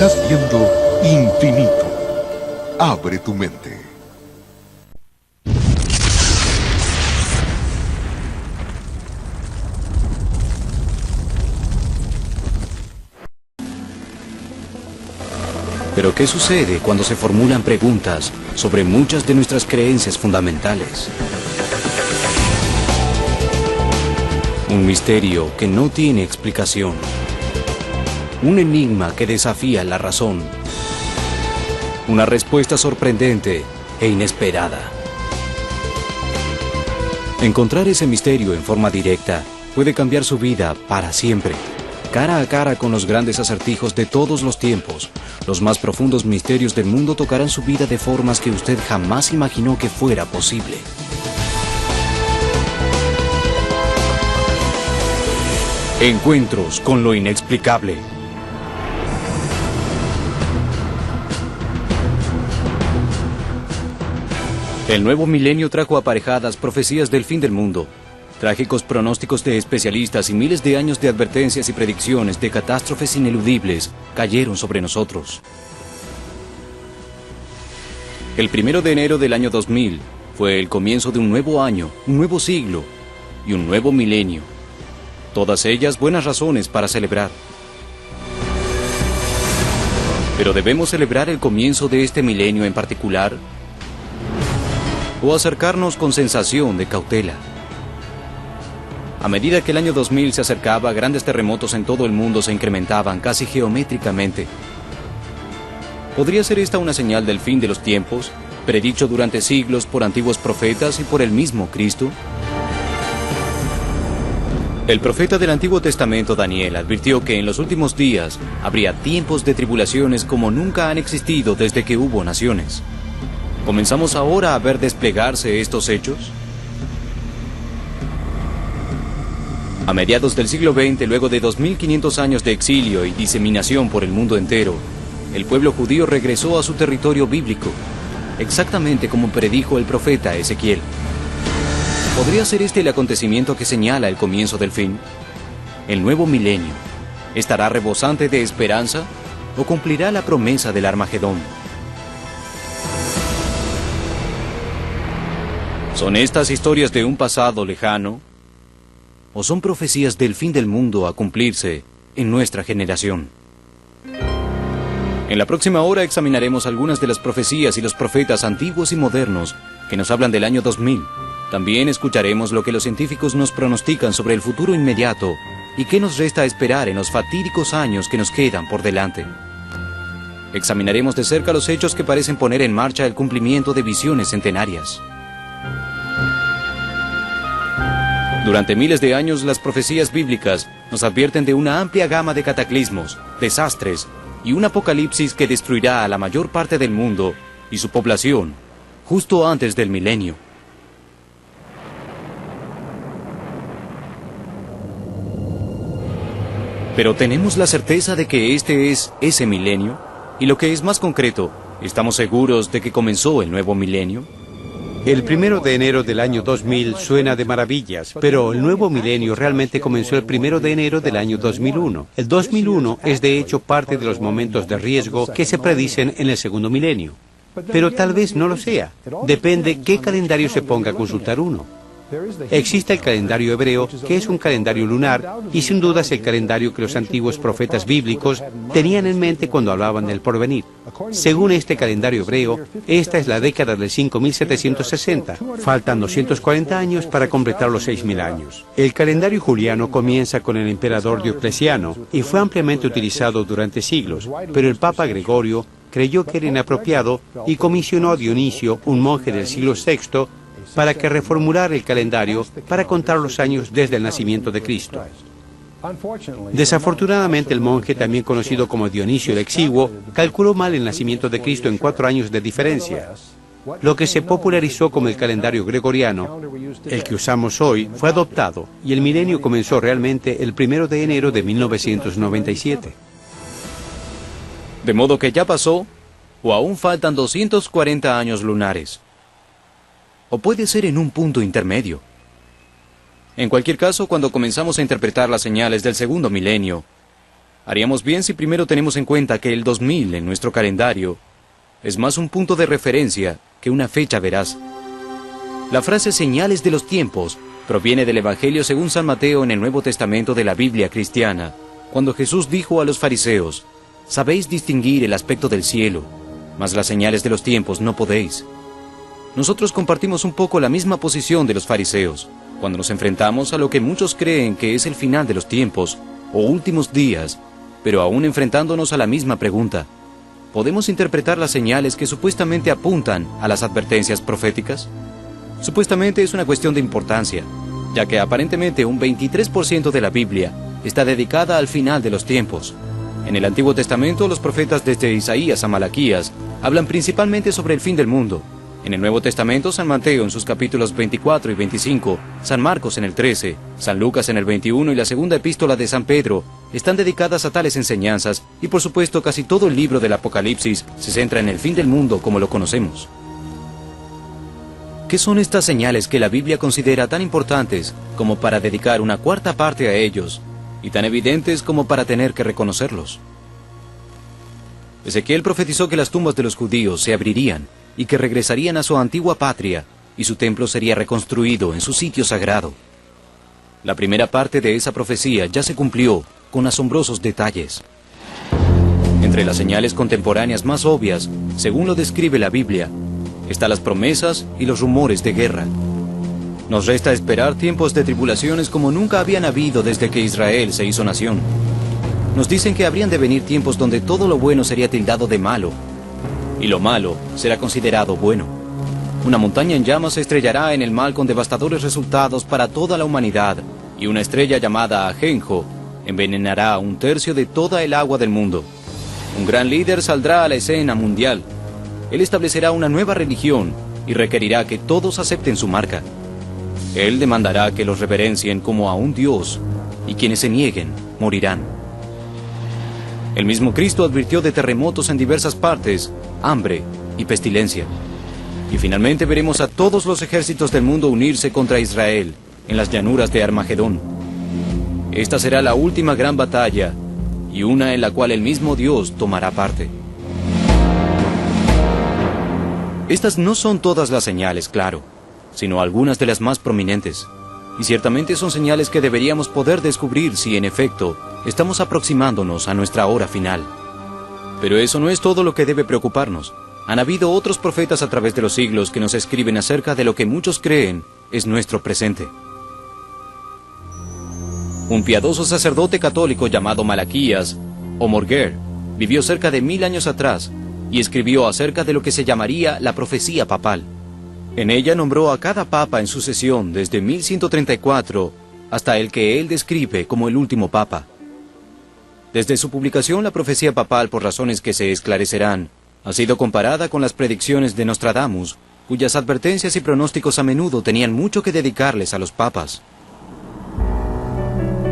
Estás viendo Infinito. Abre tu mente. Pero ¿qué sucede cuando se formulan preguntas sobre muchas de nuestras creencias fundamentales? Un misterio que no tiene explicación. Un enigma que desafía la razón. Una respuesta sorprendente e inesperada. Encontrar ese misterio en forma directa puede cambiar su vida para siempre. Cara a cara con los grandes acertijos de todos los tiempos, los más profundos misterios del mundo tocarán su vida de formas que usted jamás imaginó que fuera posible. Encuentros con lo inexplicable. El nuevo milenio trajo aparejadas profecías del fin del mundo, trágicos pronósticos de especialistas y miles de años de advertencias y predicciones de catástrofes ineludibles cayeron sobre nosotros. El 1 de enero del año 2000 fue el comienzo de un nuevo año, un nuevo siglo y un nuevo milenio. Todas ellas buenas razones para celebrar. ¿Pero debemos celebrar el comienzo de este milenio en particular? ¿O acercarnos con sensación de cautela? A medida que el año 2000 se acercaba, grandes terremotos en todo el mundo se incrementaban casi geométricamente. ¿Podría ser esta una señal del fin de los tiempos, predicho durante siglos por antiguos profetas y por el mismo Cristo? El profeta del Antiguo Testamento, Daniel, advirtió que en los últimos días habría tiempos de tribulaciones como nunca han existido desde que hubo naciones. ¿Comenzamos ahora a ver desplegarse estos hechos? A mediados del siglo XX, luego de 2500 años de exilio y diseminación por el mundo entero, el pueblo judío regresó a su territorio bíblico, exactamente como predijo el profeta Ezequiel. ¿Podría ser este el acontecimiento que señala el comienzo del fin? ¿El nuevo milenio estará rebosante de esperanza o cumplirá la promesa del Armagedón? ¿Son estas historias de un pasado lejano? ¿O son profecías del fin del mundo a cumplirse en nuestra generación? En la próxima hora examinaremos algunas de las profecías y los profetas antiguos y modernos que nos hablan del año 2000. También escucharemos lo que los científicos nos pronostican sobre el futuro inmediato y qué nos resta esperar en los fatídicos años que nos quedan por delante. Examinaremos de cerca los hechos que parecen poner en marcha el cumplimiento de visiones centenarias. Durante miles de años, las profecías bíblicas nos advierten de una amplia gama de cataclismos, desastres y un apocalipsis que destruirá a la mayor parte del mundo y su población justo antes del milenio. Pero ¿tenemos la certeza de que este es ese milenio? Y lo que es más concreto, ¿estamos seguros de que comenzó el nuevo milenio? El 1 de enero del año 2000 suena de maravillas, pero el nuevo milenio realmente comenzó el 1 de enero del año 2001. El 2001 es de hecho parte de los momentos de riesgo que se predicen en el segundo milenio. Pero tal vez no lo sea. Depende qué calendario se ponga a consultar uno. Existe el calendario hebreo, que es un calendario lunar, y sin duda es el calendario que los antiguos profetas bíblicos tenían en mente cuando hablaban del porvenir. Según este calendario hebreo, esta es la década del 5760. Faltan 240 años para completar los 6000 años. El calendario juliano comienza con el emperador Diocleciano y fue ampliamente utilizado durante siglos, pero el Papa Gregorio creyó que era inapropiado y comisionó a Dionisio, un monje del siglo VI, para que reformulara el calendario para contar los años desde el nacimiento de Cristo. Desafortunadamente, el monje, también conocido como Dionisio el Exiguo, calculó mal el nacimiento de Cristo en 4 años de diferencia. Lo que se popularizó como el calendario gregoriano, el que usamos hoy, fue adoptado y el milenio comenzó realmente el 1 de enero de 1997. De modo que ya pasó, o aún faltan 240 años lunares. O puede ser en un punto intermedio. En cualquier caso, cuando comenzamos a interpretar las señales del segundo milenio, Haríamos bien si primero tenemos en cuenta que el 2000 en nuestro calendario es más un punto de referencia que una fecha veraz. La frase señales de los tiempos proviene del Evangelio según San Mateo en el Nuevo Testamento de la Biblia cristiana, cuando Jesús dijo a los fariseos: «Sabéis distinguir el aspecto del cielo, mas las señales de los tiempos no podéis». Nosotros compartimos un poco la misma posición de los fariseos, cuando nos enfrentamos a lo que muchos creen que es el final de los tiempos, o últimos días, pero aún enfrentándonos a la misma pregunta: ¿podemos interpretar las señales que supuestamente apuntan a las advertencias proféticas? Supuestamente es una cuestión de importancia, ya que aparentemente un 23% de la Biblia está dedicada al final de los tiempos. En el Antiguo Testamento, los profetas desde Isaías a Malaquías hablan principalmente sobre el fin del mundo. En el Nuevo Testamento, San Mateo en sus capítulos 24 y 25, San Marcos en el 13, San Lucas en el 21 y la segunda epístola de San Pedro están dedicadas a tales enseñanzas, y por supuesto casi todo el libro del Apocalipsis se centra en el fin del mundo como lo conocemos. ¿Qué son estas señales que la Biblia considera tan importantes como para dedicar una cuarta parte a ellos, y tan evidentes como para tener que reconocerlos? Ezequiel profetizó que las tumbas de los judíos se abrirían y que regresarían a su antigua patria, y su templo sería reconstruido en su sitio sagrado. La primera parte de esa profecía ya se cumplió con asombrosos detalles. Entre las señales contemporáneas más obvias, según lo describe la Biblia, están las promesas y los rumores de guerra. Nos resta esperar tiempos de tribulaciones como nunca habían habido desde que Israel se hizo nación. Nos dicen que habrían de venir tiempos donde todo lo bueno sería tildado de malo, y lo malo será considerado bueno. Una montaña en llamas se estrellará en el mar con devastadores resultados para toda la humanidad, y una estrella llamada Ajenjo envenenará 1/3 de toda el agua del mundo. Un gran líder saldrá a la escena mundial. Él establecerá una nueva religión y requerirá que todos acepten su marca. Él demandará que los reverencien como a un Dios, y quienes se nieguen morirán. El mismo Cristo advirtió de terremotos en diversas partes, hambre y pestilencia. Y finalmente veremos a todos los ejércitos del mundo unirse contra Israel en las llanuras de Armagedón. Esta será la última gran batalla, y una en la cual el mismo Dios tomará parte. Estas no son todas las señales, claro, sino algunas de las más prominentes. Y ciertamente son señales que deberíamos poder descubrir si, en efecto, estamos aproximándonos a nuestra hora final. Pero eso no es todo lo que debe preocuparnos. Han habido otros profetas a través de los siglos que nos escriben acerca de lo que muchos creen es nuestro presente. Un piadoso sacerdote católico llamado Malaquías, o Morguer, vivió cerca de 1000 años atrás y escribió acerca de lo que se llamaría la profecía papal. En ella nombró a cada papa en sucesión desde 1134 hasta el que él describe como el último papa. Desde su publicación, la profecía papal, por razones que se esclarecerán, ha sido comparada con las predicciones de Nostradamus, cuyas advertencias y pronósticos a menudo tenían mucho que dedicarles a los papas.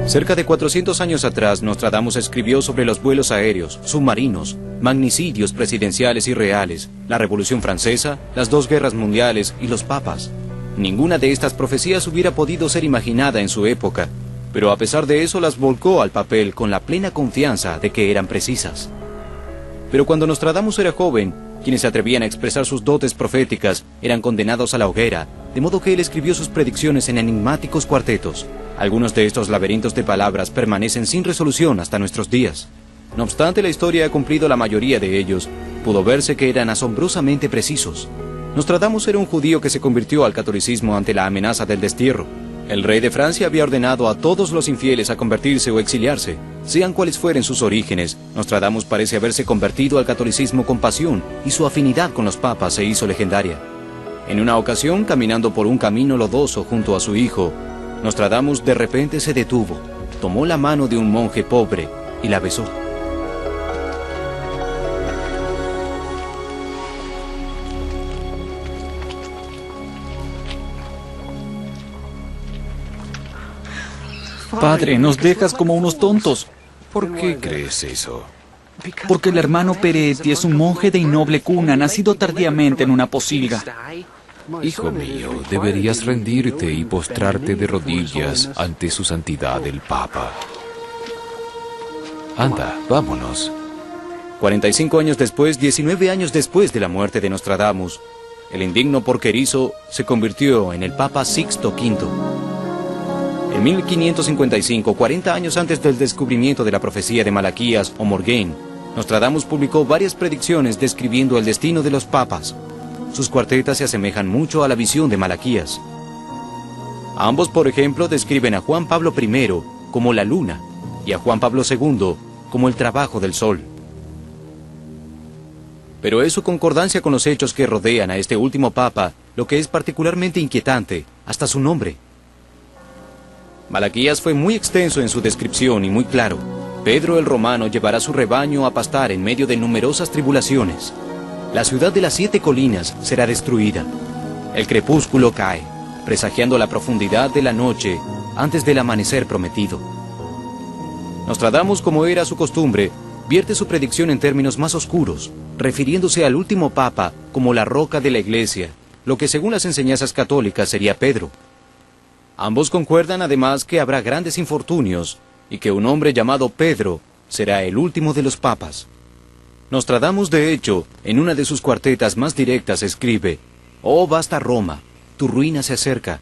Cerca de 400 años atrás, Nostradamus escribió sobre los vuelos aéreos, submarinos, magnicidios presidenciales y reales, la Revolución Francesa, las 2 guerras mundiales y los papas. Ninguna de estas profecías hubiera podido ser imaginada en su época, pero a pesar de eso las volcó al papel con la plena confianza de que eran precisas. Pero cuando Nostradamus era joven, quienes se atrevían a expresar sus dotes proféticas eran condenados a la hoguera, de modo que él escribió sus predicciones en enigmáticos cuartetos. Algunos de estos laberintos de palabras permanecen sin resolución hasta nuestros días. No obstante, la historia ha cumplido la mayoría de ellos. Pudo verse que eran asombrosamente precisos. Nostradamus era un judío que se convirtió al catolicismo ante la amenaza del destierro. El rey de Francia había ordenado a todos los infieles a convertirse o exiliarse. Sean cuales fueren sus orígenes, Nostradamus parece haberse convertido al catolicismo con pasión, y su afinidad con los papas se hizo legendaria. En una ocasión, caminando por un camino lodoso junto a su hijo, Nostradamus de repente se detuvo, tomó la mano de un monje pobre y la besó. Padre, nos dejas como unos tontos. ¿Por qué crees eso? Porque el hermano Peretti es un monje de innoble cuna, nacido tardíamente en una posilga. Hijo mío, deberías rendirte y postrarte de rodillas ante su santidad el Papa. Anda, vámonos. 45 años después, 19 años después de la muerte de Nostradamus, el indigno porquerizo se convirtió en el Papa Sixto V. En 1555, 40 años antes del descubrimiento de la profecía de Malaquías o Morgaine, Nostradamus publicó varias predicciones describiendo el destino de los papas. Sus cuartetas se asemejan mucho a la visión de Malaquías. Ambos, por ejemplo, describen a Juan Pablo I como la luna y a Juan Pablo II como el trabajo del sol. Pero es su concordancia con los hechos que rodean a este último papa lo que es particularmente inquietante, hasta su nombre. Malaquías fue muy extenso en su descripción y muy claro. Pedro el Romano llevará su rebaño a pastar en medio de numerosas tribulaciones. La ciudad de las 7 colinas será destruida. El crepúsculo cae, presagiando la profundidad de la noche antes del amanecer prometido. Nostradamus, como era su costumbre, vierte su predicción en términos más oscuros, refiriéndose al último papa como la roca de la iglesia, lo que según las enseñanzas católicas sería Pedro. Ambos concuerdan además que habrá grandes infortunios y que un hombre llamado Pedro será el último de los papas. Nostradamus, de hecho, en una de sus cuartetas más directas escribe: «Oh vasta Roma, tu ruina se acerca,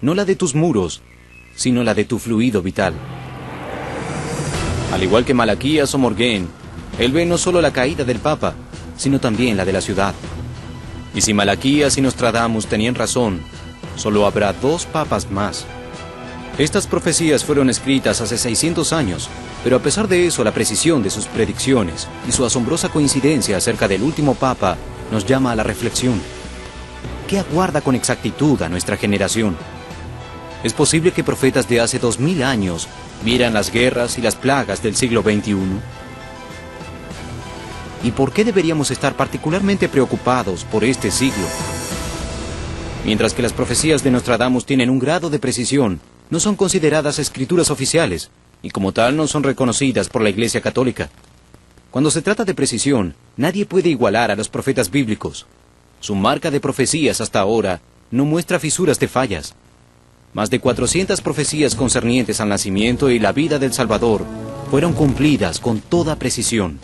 no la de tus muros, sino la de tu fluido vital». Al igual que Malaquías o Morgaine, él ve no solo la caída del Papa, sino también la de la ciudad. Y si Malaquías y Nostradamus tenían razón, solo habrá 2 papas más. Estas profecías fueron escritas hace 600 años, pero a pesar de eso, la precisión de sus predicciones y su asombrosa coincidencia acerca del último papa nos llama a la reflexión. ¿Qué aguarda con exactitud a nuestra generación? ¿Es posible que profetas de hace 2000 años vieran las guerras y las plagas del siglo XXI? ¿Y por qué deberíamos estar particularmente preocupados por este siglo? Mientras que las profecías de Nostradamus tienen un grado de precisión, no son consideradas escrituras oficiales, y como tal no son reconocidas por la Iglesia Católica. Cuando se trata de precisión, nadie puede igualar a los profetas bíblicos. Su marca de profecías hasta ahora no muestra fisuras de fallas. Más de 400 profecías concernientes al nacimiento y la vida del Salvador fueron cumplidas con toda precisión.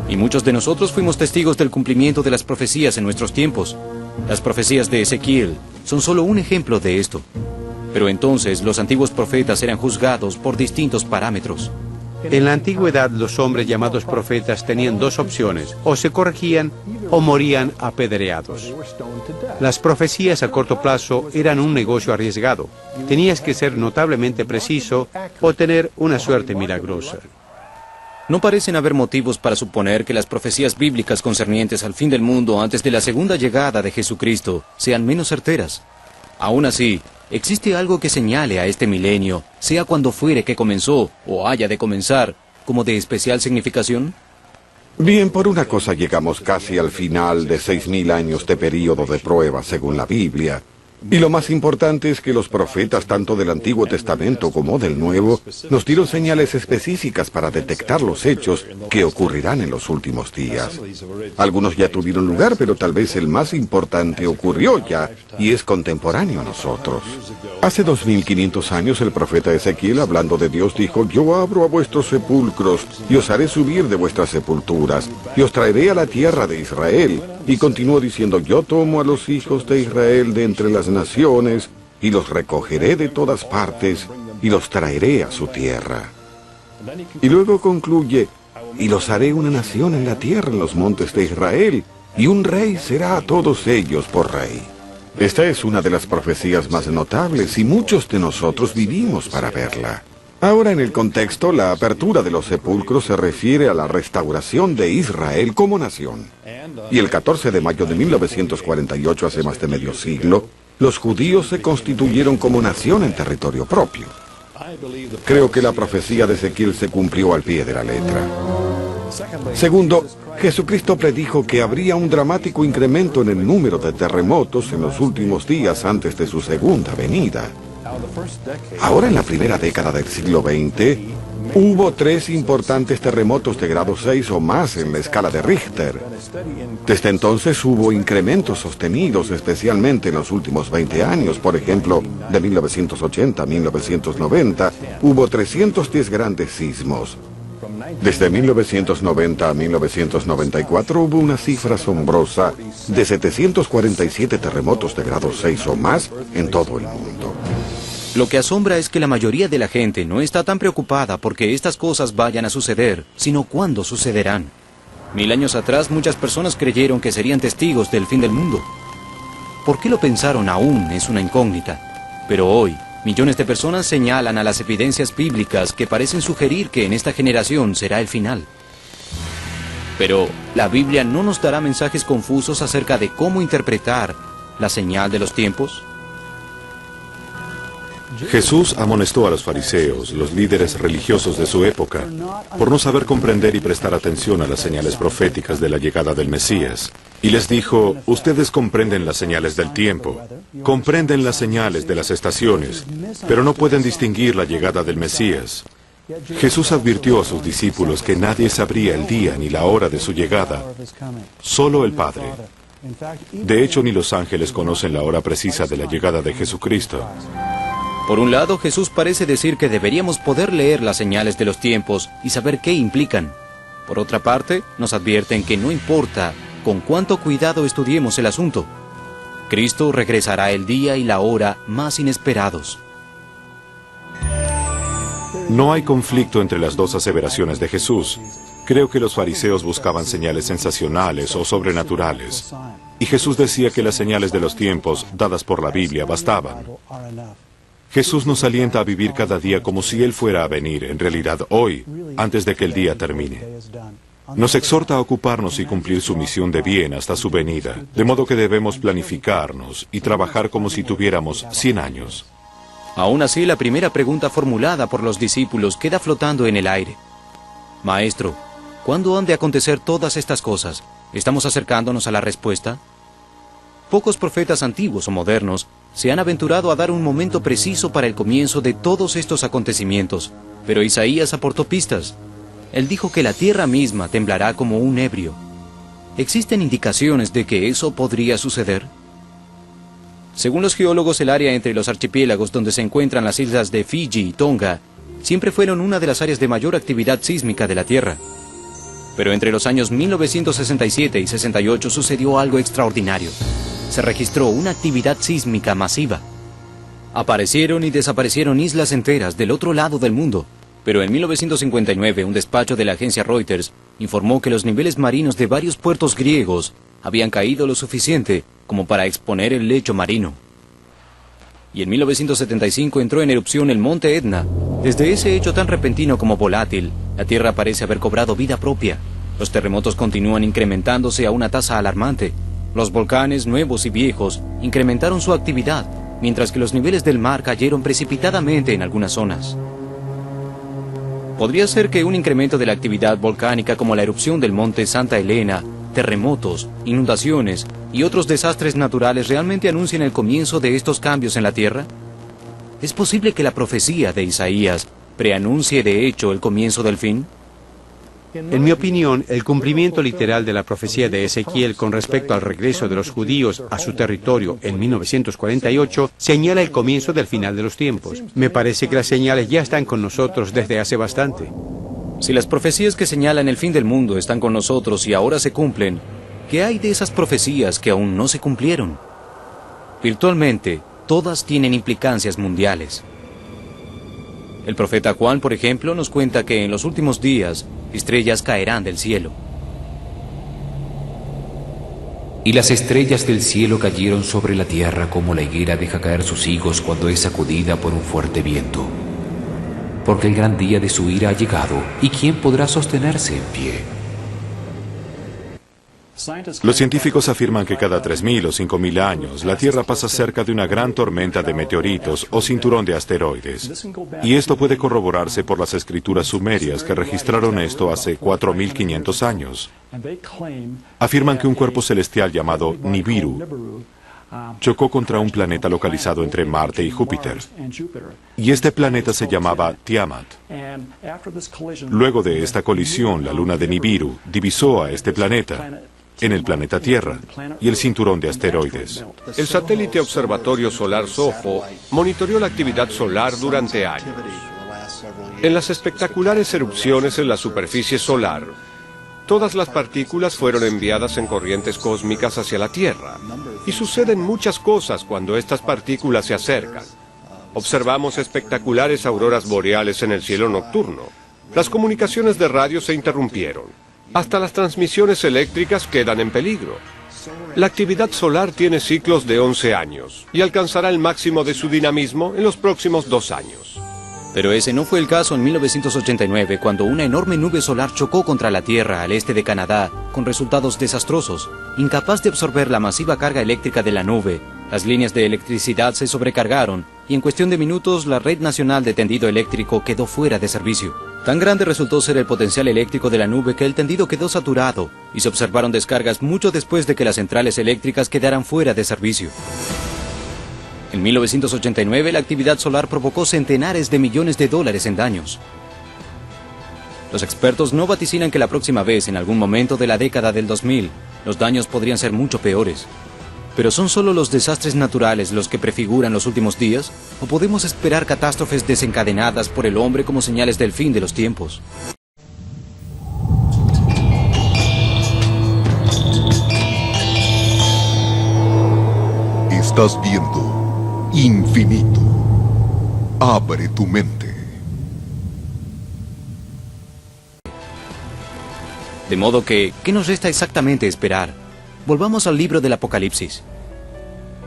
Y muchos de nosotros fuimos testigos del cumplimiento de las profecías en nuestros tiempos. Las profecías de Ezequiel son solo un ejemplo de esto. Pero entonces los antiguos profetas eran juzgados por distintos parámetros. En la antigüedad los hombres llamados profetas tenían 2 opciones: o se corregían o morían apedreados. Las profecías a corto plazo eran un negocio arriesgado. Tenías que ser notablemente preciso o tener una suerte milagrosa. No parecen haber motivos para suponer que las profecías bíblicas concernientes al fin del mundo antes de la segunda llegada de Jesucristo sean menos certeras. Aún así, ¿existe algo que señale a este milenio, sea cuando fuere que comenzó o haya de comenzar, como de especial significación? Bien, por una cosa llegamos casi al final de 6000 años de período de prueba según la Biblia. Y lo más importante es que los profetas, tanto del Antiguo Testamento como del Nuevo, nos dieron señales específicas para detectar los hechos que ocurrirán en los últimos días. Algunos ya tuvieron lugar, pero tal vez el más importante ocurrió ya y es contemporáneo a nosotros. Hace 2500 años el profeta Ezequiel, hablando de Dios, dijo: «Yo abro a vuestros sepulcros y os haré subir de vuestras sepulturas y os traeré a la tierra de Israel». Y continuó diciendo: «Yo tomo a los hijos de Israel de entre las naciones y los recogeré de todas partes y los traeré a su tierra». Y luego concluye: «Y los haré una nación en la tierra, en los montes de Israel, y un rey será a todos ellos por rey». Esta es una de las profecías más notables y muchos de nosotros vivimos para verla. Ahora, en el contexto, la apertura de los sepulcros se refiere a la restauración de Israel como nación. Y el 14 de mayo de 1948, hace más de medio siglo, los judíos se constituyeron como nación en territorio propio. Creo que la profecía de Ezequiel se cumplió al pie de la letra. Segundo, Jesucristo predijo que habría un dramático incremento en el número de terremotos en los últimos días antes de su segunda venida. Ahora, en la primera década del siglo XX, hubo 3 importantes terremotos de grado 6 o más en la escala de Richter. Desde entonces hubo incrementos sostenidos, especialmente en los últimos 20 años. Por ejemplo, de 1980 a 1990, hubo 310 grandes sismos. Desde 1990 a 1994 hubo una cifra asombrosa de 747 terremotos de grado 6 o más en todo el mundo. Lo que asombra es que la mayoría de la gente no está tan preocupada porque estas cosas vayan a suceder, sino cuándo sucederán. 1000 años atrás muchas personas creyeron que serían testigos del fin del mundo. ¿Por qué lo pensaron aún es una incógnita? Pero hoy, millones de personas señalan a las evidencias bíblicas que parecen sugerir que en esta generación será el final. Pero la Biblia no nos dará mensajes confusos acerca de cómo interpretar la señal de los tiempos. Jesús amonestó a los fariseos, los líderes religiosos de su época, por no saber comprender y prestar atención a las señales proféticas de la llegada del Mesías. Y les dijo, ustedes comprenden las señales del tiempo, comprenden las señales de las estaciones, pero no pueden distinguir la llegada del Mesías. Jesús advirtió a sus discípulos que nadie sabría el día ni la hora de su llegada, solo el Padre. De hecho, ni los ángeles conocen la hora precisa de la llegada de Jesucristo. Por un lado, Jesús parece decir que deberíamos poder leer las señales de los tiempos y saber qué implican. Por otra parte, nos advierten que no importa con cuánto cuidado estudiemos el asunto, Cristo regresará el día y la hora más inesperados. No hay conflicto entre las dos aseveraciones de Jesús. Creo que los fariseos buscaban señales sensacionales o sobrenaturales, y Jesús decía que las señales de los tiempos, dadas por la Biblia, bastaban. Jesús nos alienta a vivir cada día como si Él fuera a venir, en realidad hoy, antes de que el día termine. Nos exhorta a ocuparnos y cumplir su misión de bien hasta su venida, de modo que debemos planificarnos y trabajar como si tuviéramos 100 años. Aún así, la primera pregunta formulada por los discípulos queda flotando en el aire. Maestro, ¿cuándo han de acontecer todas estas cosas? ¿Estamos acercándonos a la respuesta? Pocos profetas antiguos o modernos se han aventurado a dar un momento preciso para el comienzo de todos estos acontecimientos, pero Isaías aportó pistas. Él dijo que la tierra misma temblará como un ebrio. ¿Existen indicaciones de que eso podría suceder? Según los geólogos, el área entre los archipiélagos donde se encuentran las islas de Fiji y Tonga siempre fueron una de las áreas de mayor actividad sísmica de la Tierra. Pero entre los años 1967 y 68 sucedió algo extraordinario. Se registró una actividad sísmica masiva. Aparecieron y desaparecieron islas enteras del otro lado del mundo. Pero en 1959, un despacho de la agencia Reuters informó que los niveles marinos de varios puertos griegos habían caído lo suficiente como para exponer el lecho marino. Y en 1975 entró en erupción el monte Etna. Desde ese hecho tan repentino como volátil, la Tierra parece haber cobrado vida propia. Los terremotos continúan incrementándose a una tasa alarmante. Los volcanes, nuevos y viejos, incrementaron su actividad, mientras que los niveles del mar cayeron precipitadamente en algunas zonas. Podría ser que un incremento de la actividad volcánica como la erupción del monte Santa Elena, terremotos, inundaciones y otros desastres naturales realmente anuncien el comienzo de estos cambios en la Tierra. ¿Es posible que la profecía de Isaías preanuncie de hecho el comienzo del fin? En mi opinión, el cumplimiento literal de la profecía de Ezequiel con respecto al regreso de los judíos a su territorio en 1948 señala el comienzo del final de los tiempos. Me parece que las señales ya están con nosotros desde hace bastante. Si las profecías que señalan el fin del mundo están con nosotros y ahora se cumplen, ¿qué hay de esas profecías que aún no se cumplieron? Virtualmente, todas tienen implicancias mundiales. El profeta Juan, por ejemplo, nos cuenta que en los últimos días, estrellas caerán del cielo. Y las estrellas del cielo cayeron sobre la tierra como la higuera deja caer sus higos cuando es sacudida por un fuerte viento. Porque el gran día de su ira ha llegado, ¿y quién podrá sostenerse en pie? Los científicos afirman que cada 3.000 o 5.000 años la Tierra pasa cerca de una gran tormenta de meteoritos o cinturón de asteroides. Y esto puede corroborarse por las escrituras sumerias que registraron esto hace 4.500 años. Afirman que un cuerpo celestial llamado Nibiru chocó contra un planeta localizado entre Marte y Júpiter. Y este planeta se llamaba Tiamat. Luego de esta colisión, la luna de Nibiru divisó a este planeta en el planeta Tierra y el cinturón de asteroides. El satélite observatorio solar SOFO monitoreó la actividad solar durante años. En las espectaculares erupciones en la superficie solar, todas las partículas fueron enviadas en corrientes cósmicas hacia la Tierra. Y suceden muchas cosas cuando estas partículas se acercan. Observamos espectaculares auroras boreales en el cielo nocturno. Las comunicaciones de radio se interrumpieron. Hasta las transmisiones eléctricas quedan en peligro. La actividad solar tiene ciclos de 11 años y alcanzará el máximo de su dinamismo en los próximos 2 años. Pero ese no fue el caso en 1989, cuando una enorme nube solar chocó contra la Tierra al este de Canadá, con resultados desastrosos. Incapaz de absorber la masiva carga eléctrica de la nube, las líneas de electricidad se sobrecargaron y en cuestión de minutos la red nacional de tendido eléctrico quedó fuera de servicio. Tan grande resultó ser el potencial eléctrico de la nube que el tendido quedó saturado y se observaron descargas mucho después de que las centrales eléctricas quedaran fuera de servicio. En 1989, la actividad solar provocó centenares de millones de dólares en daños. Los expertos no vaticinan que la próxima vez, en algún momento de la década del 2000, los daños podrían ser mucho peores. ¿Pero son solo los desastres naturales los que prefiguran los últimos días? ¿O podemos esperar catástrofes desencadenadas por el hombre como señales del fin de los tiempos? Estás viendo Infinito. Abre tu mente. De modo que, ¿qué nos resta exactamente esperar? Volvamos al libro del Apocalipsis.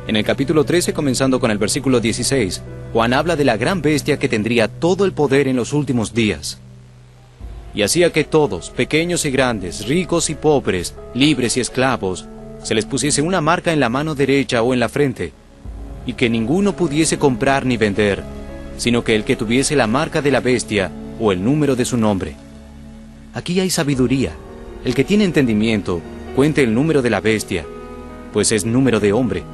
En el capítulo 13, comenzando con el versículo 16, Juan habla de la gran bestia que tendría todo el poder en los últimos días. Y hacía que todos, pequeños y grandes, ricos y pobres, libres y esclavos, se les pusiese una marca en la mano derecha o en la frente, y que ninguno pudiese comprar ni vender, sino que el que tuviese la marca de la bestia o el número de su nombre. Aquí hay sabiduría. El que tiene entendimiento, cuente el número de la bestia, pues es número de hombre,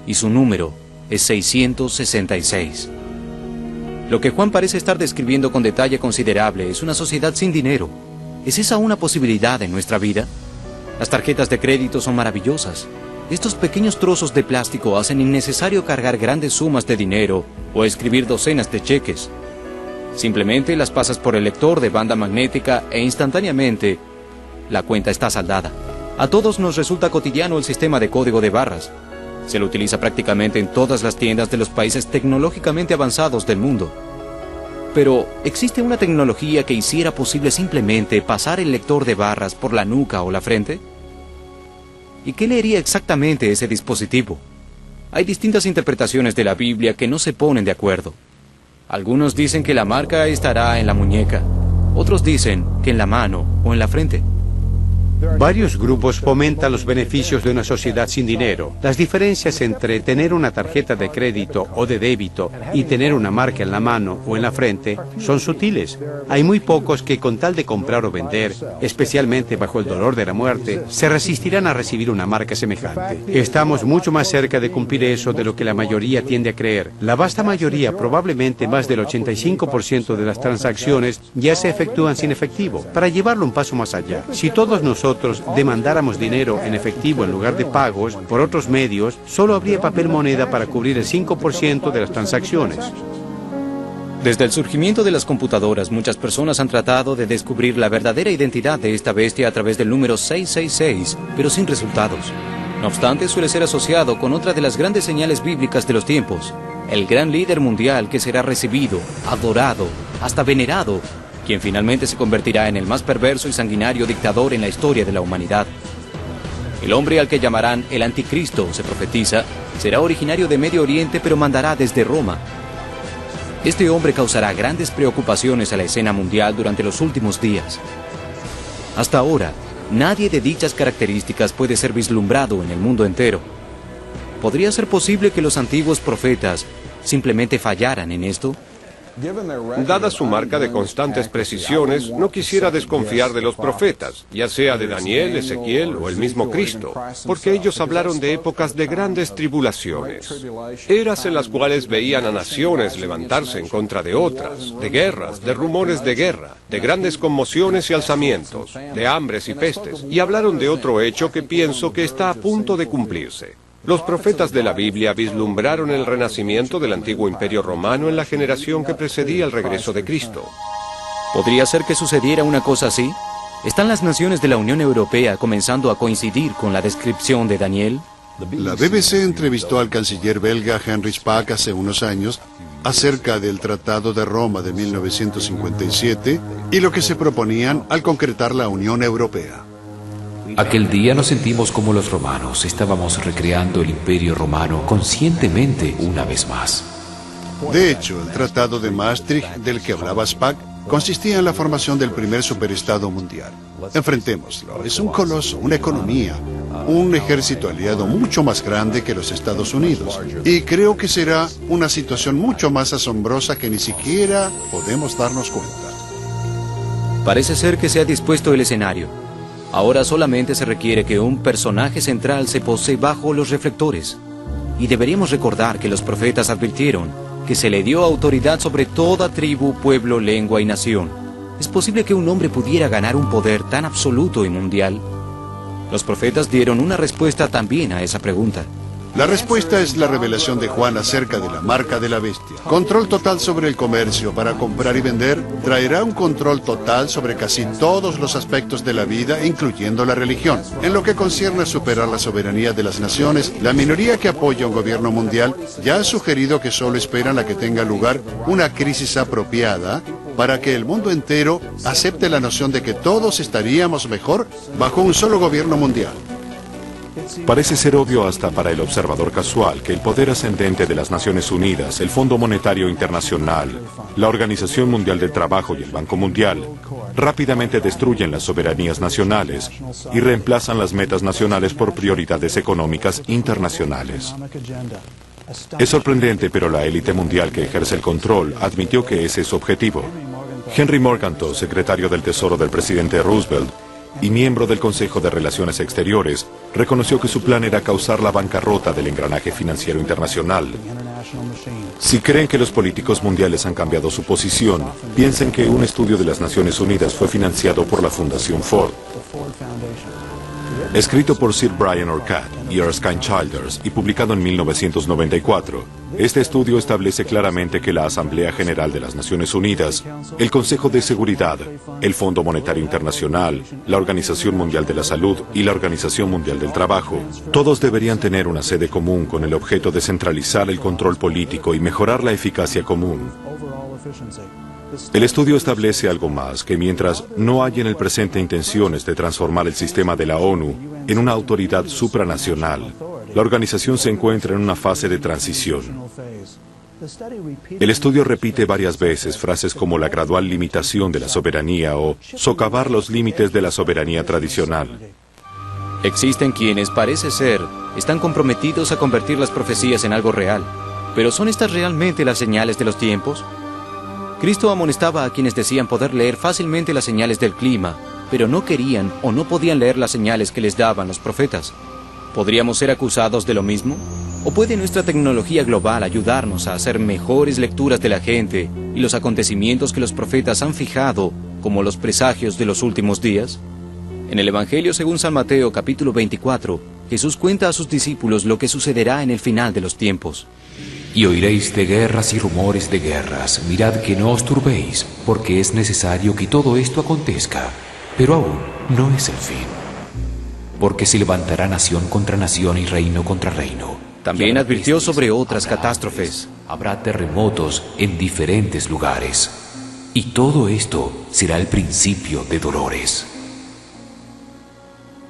y su número es 666. Lo que Juan parece estar describiendo con detalle considerable es una sociedad sin dinero. ¿Es esa una posibilidad en nuestra vida? Las tarjetas de crédito son maravillosas. Estos pequeños trozos de plástico hacen innecesario cargar grandes sumas de dinero o escribir docenas de cheques. Simplemente las pasas por el lector de banda magnética e instantáneamente la cuenta está saldada. A todos nos resulta cotidiano el sistema de código de barras. Se lo utiliza prácticamente en todas las tiendas de los países tecnológicamente avanzados del mundo. Pero, ¿existe una tecnología que hiciera posible simplemente pasar el lector de barras por la nuca o la frente? ¿Y qué leería exactamente ese dispositivo? Hay distintas interpretaciones de la Biblia que no se ponen de acuerdo. Algunos dicen que la marca estará en la muñeca. Otros dicen que en la mano o en la frente. Varios grupos fomentan los beneficios de una sociedad sin dinero. Las diferencias entre tener una tarjeta de crédito o de débito y tener una marca en la mano o en la frente son sutiles. Hay muy pocos que con tal de comprar o vender, especialmente bajo el dolor de la muerte, se resistirán a recibir una marca semejante. Estamos mucho más cerca de cumplir eso de lo que la mayoría tiende a creer. La vasta mayoría, probablemente más del 85% de las transacciones, ya se efectúan sin efectivo. Para llevarlo un paso más allá, si todos nosotros demandáramos dinero en efectivo en lugar de pagos por otros medios, solo habría papel moneda para cubrir el 5% de las transacciones. Desde el surgimiento de las computadoras, muchas personas han tratado de descubrir la verdadera identidad de esta bestia a través del número 666, pero sin resultados. No obstante, suele ser asociado con otra de las grandes señales bíblicas de los tiempos, el gran líder mundial que será recibido, adorado, hasta venerado, quien finalmente se convertirá en el más perverso y sanguinario dictador en la historia de la humanidad. El hombre al que llamarán el Anticristo, se profetiza, será originario de Medio Oriente pero mandará desde Roma. Este hombre causará grandes preocupaciones a la escena mundial durante los últimos días. Hasta ahora, nadie de dichas características puede ser vislumbrado en el mundo entero. ¿Podría ser posible que los antiguos profetas simplemente fallaran en esto? Dada su marca de constantes precisiones, no quisiera desconfiar de los profetas, ya sea de Daniel, Ezequiel o el mismo Cristo, porque ellos hablaron de épocas de grandes tribulaciones, eras en las cuales veían a naciones levantarse en contra de otras, de guerras, de rumores de guerra, de grandes conmociones y alzamientos, de hambres y pestes, y hablaron de otro hecho que pienso que está a punto de cumplirse. Los profetas de la Biblia vislumbraron el renacimiento del antiguo imperio romano en la generación que precedía el regreso de Cristo. ¿Podría ser que sucediera una cosa así? ¿Están las naciones de la Unión Europea comenzando a coincidir con la descripción de Daniel? La BBC entrevistó al canciller belga Henry Spaak hace unos años acerca del Tratado de Roma de 1957 y lo que se proponían al concretar la Unión Europea. Aquel día nos sentimos como los romanos, estábamos recreando el imperio romano conscientemente una vez más. De hecho, el Tratado de Maastricht del que hablaba Spaak consistía en la formación del primer superestado mundial. Enfrentémoslo, es un coloso, una economía, un ejército aliado mucho más grande que los Estados Unidos. Y creo que será una situación mucho más asombrosa que ni siquiera podemos darnos cuenta. Parece ser que se ha dispuesto el escenario. Ahora solamente se requiere que un personaje central se posee bajo los reflectores. Y deberíamos recordar que los profetas advirtieron que se le dio autoridad sobre toda tribu, pueblo, lengua y nación. ¿Es posible que un hombre pudiera ganar un poder tan absoluto y mundial? Los profetas dieron una respuesta también a esa pregunta. La respuesta es la revelación de Juan acerca de la marca de la bestia. Control total sobre el comercio para comprar y vender traerá un control total sobre casi todos los aspectos de la vida, incluyendo la religión. En lo que concierne a superar la soberanía de las naciones, la minoría que apoya un gobierno mundial ya ha sugerido que solo esperan a que tenga lugar una crisis apropiada para que el mundo entero acepte la noción de que todos estaríamos mejor bajo un solo gobierno mundial. Parece ser obvio hasta para el observador casual que el poder ascendente de las Naciones Unidas, el Fondo Monetario Internacional, la Organización Mundial del Trabajo y el Banco Mundial rápidamente destruyen las soberanías nacionales y reemplazan las metas nacionales por prioridades económicas internacionales. Es sorprendente, pero la élite mundial que ejerce el control admitió que ese es su objetivo. Henry Morgenthau, secretario del Tesoro del presidente Roosevelt y miembro del Consejo de Relaciones Exteriores, reconoció que su plan era causar la bancarrota del engranaje financiero internacional. Si creen que los políticos mundiales han cambiado su posición, piensen que un estudio de las Naciones Unidas fue financiado por la Fundación Ford. Escrito por Sir Brian Orcutt y Erskine Childers y publicado en 1994, este estudio establece claramente que la Asamblea General de las Naciones Unidas, el Consejo de Seguridad, el Fondo Monetario Internacional, la Organización Mundial de la Salud y la Organización Mundial del Trabajo, todos deberían tener una sede común con el objeto de centralizar el control político y mejorar la eficacia común. El estudio establece algo más, que mientras no hay en el presente intenciones de transformar el sistema de la ONU en una autoridad supranacional, la organización se encuentra en una fase de transición. El estudio repite varias veces frases como la gradual limitación de la soberanía o socavar los límites de la soberanía tradicional. Existen quienes, parece ser, están comprometidos a convertir las profecías en algo real. ¿Pero son estas realmente las señales de los tiempos? Cristo amonestaba a quienes decían poder leer fácilmente las señales del clima, pero no querían o no podían leer las señales que les daban los profetas. ¿Podríamos ser acusados de lo mismo? ¿O puede nuestra tecnología global ayudarnos a hacer mejores lecturas de la gente y los acontecimientos que los profetas han fijado como los presagios de los últimos días? En el Evangelio según San Mateo capítulo 24, Jesús cuenta a sus discípulos lo que sucederá en el final de los tiempos. Y oiréis de guerras y rumores de guerras. Mirad que no os turbéis, porque es necesario que todo esto acontezca, pero aún no es el fin. Porque se levantará nación contra nación y reino contra reino. También advirtió sobre otras catástrofes. Habrá terremotos en diferentes lugares. Y todo esto será el principio de dolores.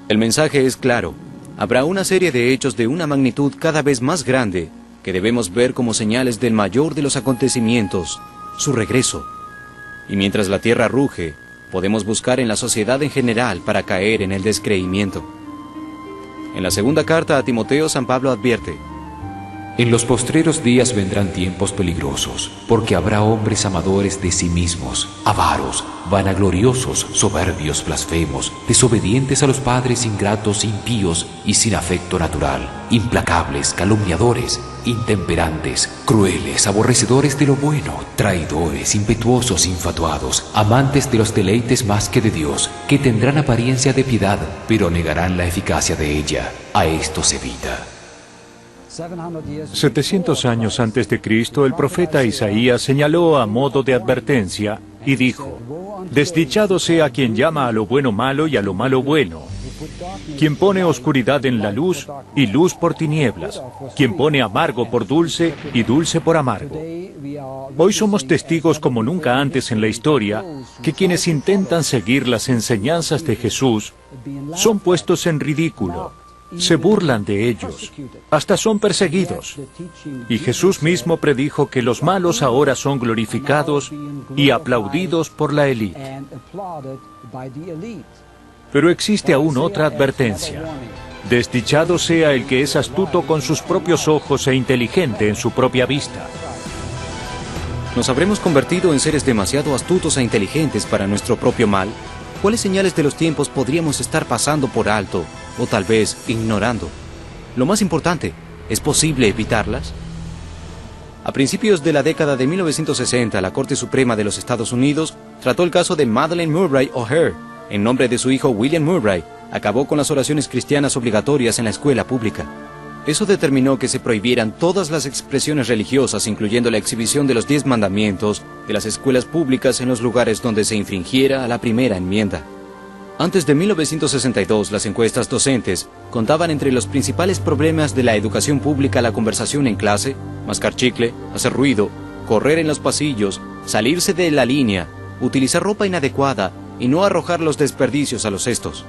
El mensaje es claro. Habrá una serie de hechos de una magnitud cada vez más grande que debemos ver como señales del mayor de los acontecimientos, su regreso. Y mientras la tierra ruge, podemos buscar en la sociedad en general para caer en el descreimiento. En la segunda carta a Timoteo, San Pablo advierte: En los postreros días vendrán tiempos peligrosos, porque habrá hombres amadores de sí mismos, avaros, vanagloriosos, soberbios, blasfemos, desobedientes a los padres, ingratos, impíos y sin afecto natural, implacables, calumniadores, intemperantes, crueles, aborrecedores de lo bueno, traidores, impetuosos, infatuados, amantes de los deleites más que de Dios, que tendrán apariencia de piedad, pero negarán la eficacia de ella. A esto se evita. 700 años antes de Cristo, el profeta Isaías señaló a modo de advertencia y dijo: «Desdichado sea quien llama a lo bueno malo y a lo malo bueno, quien pone oscuridad en la luz y luz por tinieblas, quien pone amargo por dulce y dulce por amargo». Hoy somos testigos como nunca antes en la historia que quienes intentan seguir las enseñanzas de Jesús son puestos en ridículo. Se burlan de ellos, hasta son perseguidos. Y Jesús mismo predijo que los malos ahora son glorificados y aplaudidos por la élite. Pero existe aún otra advertencia. Desdichado sea el que es astuto con sus propios ojos e inteligente en su propia vista. ¿Nos habremos convertido en seres demasiado astutos e inteligentes para nuestro propio mal? ¿Cuáles señales de los tiempos podríamos estar pasando por alto o tal vez ignorando? Lo más importante, ¿es posible evitarlas? A principios de la década de 1960, la Corte Suprema de los Estados Unidos trató el caso de Madeleine Murray O'Hair. En nombre de su hijo William Murray, acabó con las oraciones cristianas obligatorias en la escuela pública. Eso determinó que se prohibieran todas las expresiones religiosas, incluyendo la exhibición de los 10 mandamientos, de las escuelas públicas en los lugares donde se infringiera a la primera enmienda. Antes de 1962, las encuestas docentes contaban entre los principales problemas de la educación pública la conversación en clase, mascar chicle, hacer ruido, correr en los pasillos, salirse de la línea, utilizar ropa inadecuada y no arrojar los desperdicios a los cestos.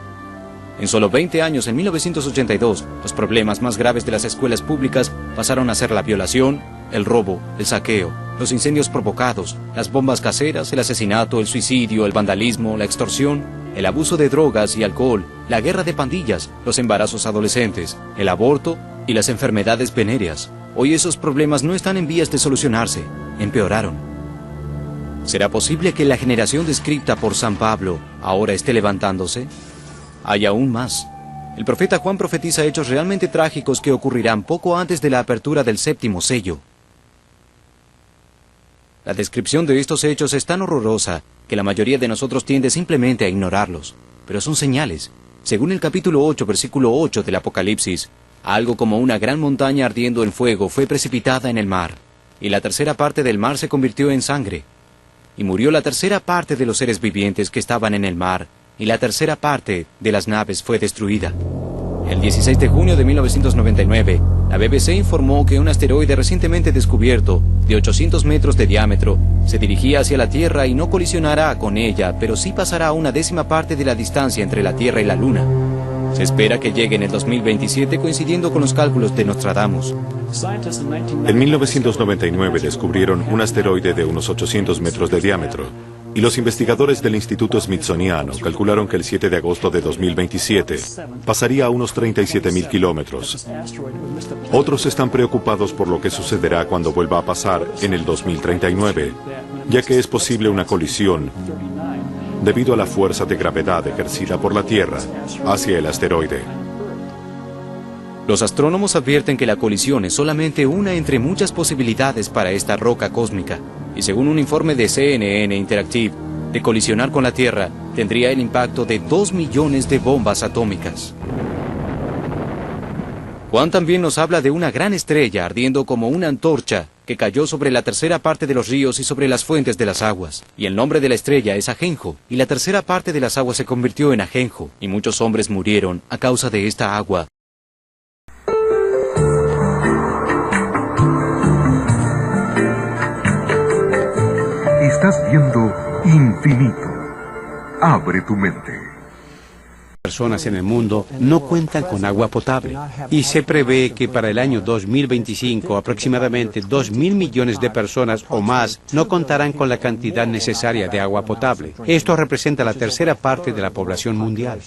En solo 20 años, en 1982, los problemas más graves de las escuelas públicas pasaron a ser la violación, el robo, el saqueo, los incendios provocados, las bombas caseras, el asesinato, el suicidio, el vandalismo, la extorsión, el abuso de drogas y alcohol, la guerra de pandillas, los embarazos adolescentes, el aborto y las enfermedades venéreas. Hoy esos problemas no están en vías de solucionarse, empeoraron. ¿Será posible que la generación descrita por San Pablo ahora esté levantándose? Hay aún más. El profeta Juan profetiza hechos realmente trágicos que ocurrirán poco antes de la apertura del 7º sello. La descripción de estos hechos es tan horrorosa que la mayoría de nosotros tiende simplemente a ignorarlos, pero son señales. Según el capítulo 8, versículo 8 del Apocalipsis, algo como una gran montaña ardiendo en fuego fue precipitada en el mar, y la tercera parte del mar se convirtió en sangre, y murió la tercera parte de los seres vivientes que estaban en el mar, y la tercera parte de las naves fue destruida. El 16 de junio de 1999, la BBC informó que un asteroide recientemente descubierto, de 800 metros de diámetro, se dirigía hacia la Tierra y no colisionará con ella, pero sí pasará a una 10ª parte de la distancia entre la Tierra y la Luna. Se espera que llegue en el 2027, coincidiendo con los cálculos de Nostradamus. En 1999 descubrieron un asteroide de unos 800 metros de diámetro, y los investigadores del Instituto Smithsoniano calcularon que el 7 de agosto de 2027 pasaría a unos 37.000 kilómetros. Otros están preocupados por lo que sucederá cuando vuelva a pasar en el 2039, ya que es posible una colisión debido a la fuerza de gravedad ejercida por la Tierra hacia el asteroide. Los astrónomos advierten que la colisión es solamente una entre muchas posibilidades para esta roca cósmica, y según un informe de CNN Interactive, de colisionar con la Tierra tendría el impacto de 2 millones de bombas atómicas. Juan también nos habla de una gran estrella ardiendo como una antorcha que cayó sobre la tercera parte de los ríos y sobre las fuentes de las aguas. Y el nombre de la estrella es Ajenjo, y la tercera parte de las aguas se convirtió en Ajenjo, y muchos hombres murieron a causa de esta agua. Estás viendo Infinito. Abre tu mente. Personas en el mundo no cuentan con agua potable y se prevé que para el año 2025 aproximadamente 2.000 millones de personas o más no contarán con la cantidad necesaria de agua potable. Esto representa la tercera parte de la población mundial.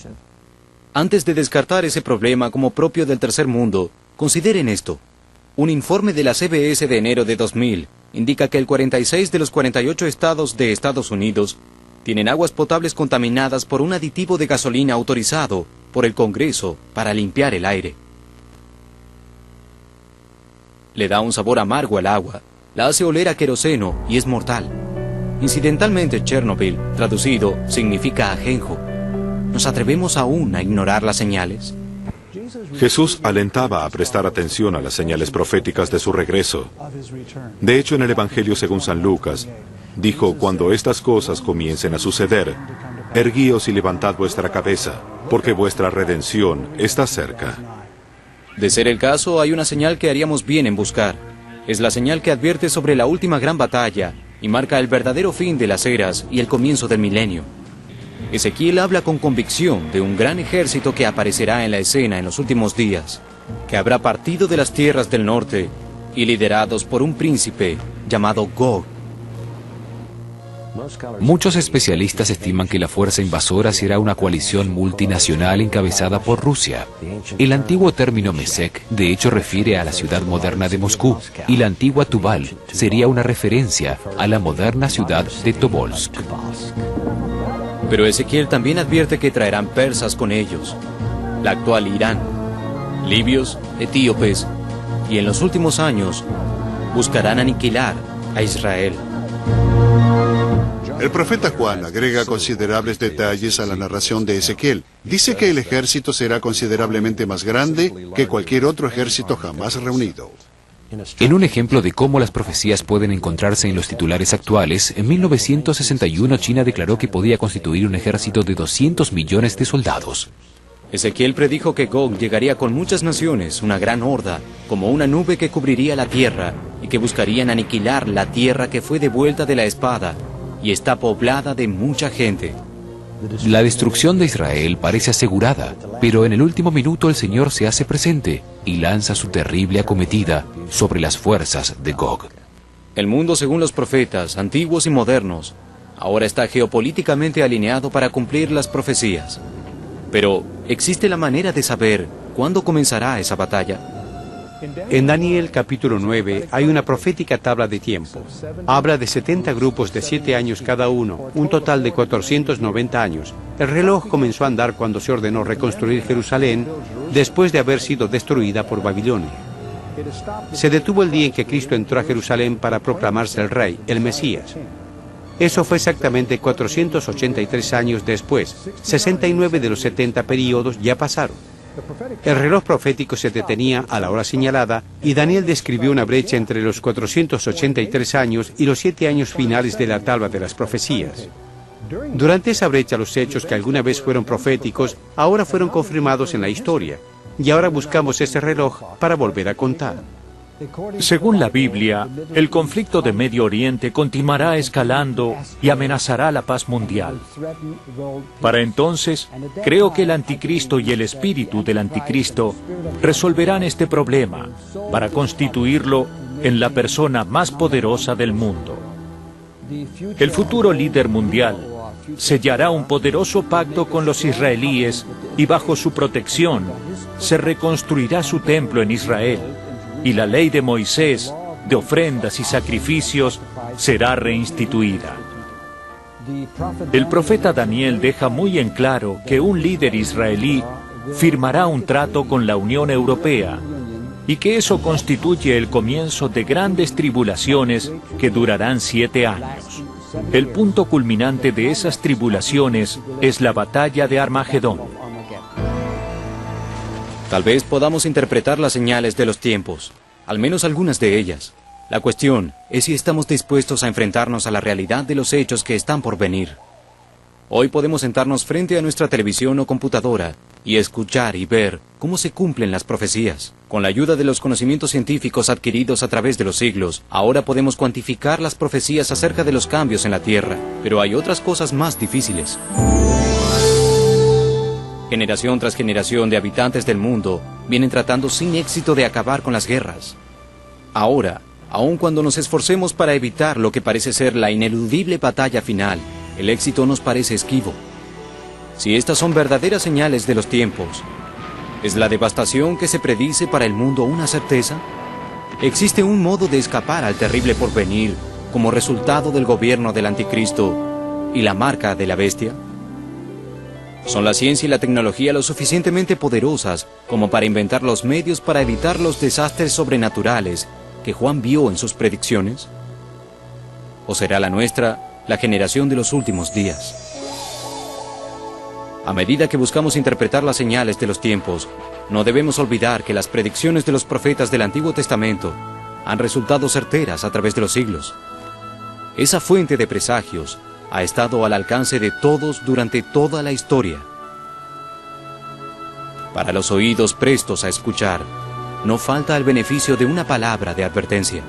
Antes de descartar ese problema como propio del tercer mundo, consideren esto. Un informe de la CBS de enero de 2000 indica que el 46 de los 48 estados de Estados Unidos tienen aguas potables contaminadas por un aditivo de gasolina autorizado por el Congreso para limpiar el aire. Le da un sabor amargo al agua, la hace oler a queroseno y es mortal. Incidentalmente, Chernobyl, traducido, significa ajenjo. ¿Nos atrevemos aún a ignorar las señales? Jesús alentaba a prestar atención a las señales proféticas de su regreso. De hecho, en el Evangelio según San Lucas, dijo, cuando estas cosas comiencen a suceder, erguíos y levantad vuestra cabeza, porque vuestra redención está cerca. De ser el caso, hay una señal que haríamos bien en buscar. Es la señal que advierte sobre la última gran batalla y marca el verdadero fin de las eras y el comienzo del milenio. Ezequiel habla con convicción de un gran ejército que aparecerá en la escena en los últimos días, que habrá partido de las tierras del norte y liderados por un príncipe llamado Gog. Muchos especialistas estiman que la fuerza invasora será una coalición multinacional encabezada por Rusia. El antiguo término Mesec, de hecho, refiere a la ciudad moderna de Moscú, y la antigua Tubal sería una referencia a la moderna ciudad de Tobolsk. Pero Ezequiel también advierte que traerán persas con ellos, la actual Irán, libios, etíopes, y en los últimos años buscarán aniquilar a Israel. El profeta Juan agrega considerables detalles a la narración de Ezequiel. Dice que el ejército será considerablemente más grande que cualquier otro ejército jamás reunido. En un ejemplo de cómo las profecías pueden encontrarse en los titulares actuales, en 1961 China declaró que podía constituir un ejército de 200 millones de soldados. Ezequiel predijo que Gog llegaría con muchas naciones, una gran horda, como una nube que cubriría la tierra y que buscarían aniquilar la tierra que fue devuelta de la espada y está poblada de mucha gente. La destrucción de Israel parece asegurada, pero en el último minuto el Señor se hace presente y lanza su terrible acometida sobre las fuerzas de Gog. El mundo, según los profetas, antiguos y modernos, ahora está geopolíticamente alineado para cumplir las profecías. Pero, ¿existe la manera de saber cuándo comenzará esa batalla? En Daniel capítulo 9 hay una profética tabla de tiempo. Habla de 70 grupos de 7 años cada uno, un total de 490 años. El reloj comenzó a andar cuando se ordenó reconstruir Jerusalén después de haber sido destruida por Babilonia. Se detuvo el día en que Cristo entró a Jerusalén para proclamarse el Rey, el Mesías. Eso fue exactamente 483 años después. 69 de los 70 periodos ya pasaron. El reloj profético se detenía a la hora señalada y Daniel describió una brecha entre los 483 años y los 7 años finales de la tabla de las profecías. Durante esa brecha, los hechos que alguna vez fueron proféticos ahora fueron confirmados en la historia, y ahora buscamos ese reloj para volver a contar. Según la Biblia, el conflicto de Medio Oriente continuará escalando y amenazará la paz mundial. Para entonces, creo que el anticristo y el espíritu del anticristo resolverán este problema para constituirlo en la persona más poderosa del mundo. El futuro líder mundial sellará un poderoso pacto con los israelíes y bajo su protección se reconstruirá su templo en Israel. Y la ley de Moisés, de ofrendas y sacrificios, será reinstituida. El profeta Daniel deja muy en claro que un líder israelí firmará un trato con la Unión Europea y que eso constituye el comienzo de grandes tribulaciones que durarán 7 años. El punto culminante de esas tribulaciones es la batalla de Armagedón. Tal vez podamos interpretar las señales de los tiempos, al menos algunas de ellas. La cuestión es si estamos dispuestos a enfrentarnos a la realidad de los hechos que están por venir. Hoy podemos sentarnos frente a nuestra televisión o computadora y escuchar y ver cómo se cumplen las profecías. Con la ayuda de los conocimientos científicos adquiridos a través de los siglos, ahora podemos cuantificar las profecías acerca de los cambios en la Tierra. Pero hay otras cosas más difíciles. Generación tras generación de habitantes del mundo vienen tratando sin éxito de acabar con las guerras. Ahora, aun cuando nos esforcemos para evitar lo que parece ser la ineludible batalla final, el éxito nos parece esquivo. Si estas son verdaderas señales de los tiempos, ¿es la devastación que se predice para el mundo una certeza? ¿Existe un modo de escapar al terrible porvenir como resultado del gobierno del anticristo y la marca de la bestia? ¿Son la ciencia y la tecnología lo suficientemente poderosas como para inventar los medios para evitar los desastres sobrenaturales que Juan vio en sus predicciones? ¿O será la nuestra la generación de los últimos días? A medida que buscamos interpretar las señales de los tiempos, no debemos olvidar que las predicciones de los profetas del Antiguo Testamento han resultado certeras a través de los siglos. Esa fuente de presagios ha estado al alcance de todos durante toda la historia. Para los oídos prestos a escuchar, no falta el beneficio de una palabra de advertencia.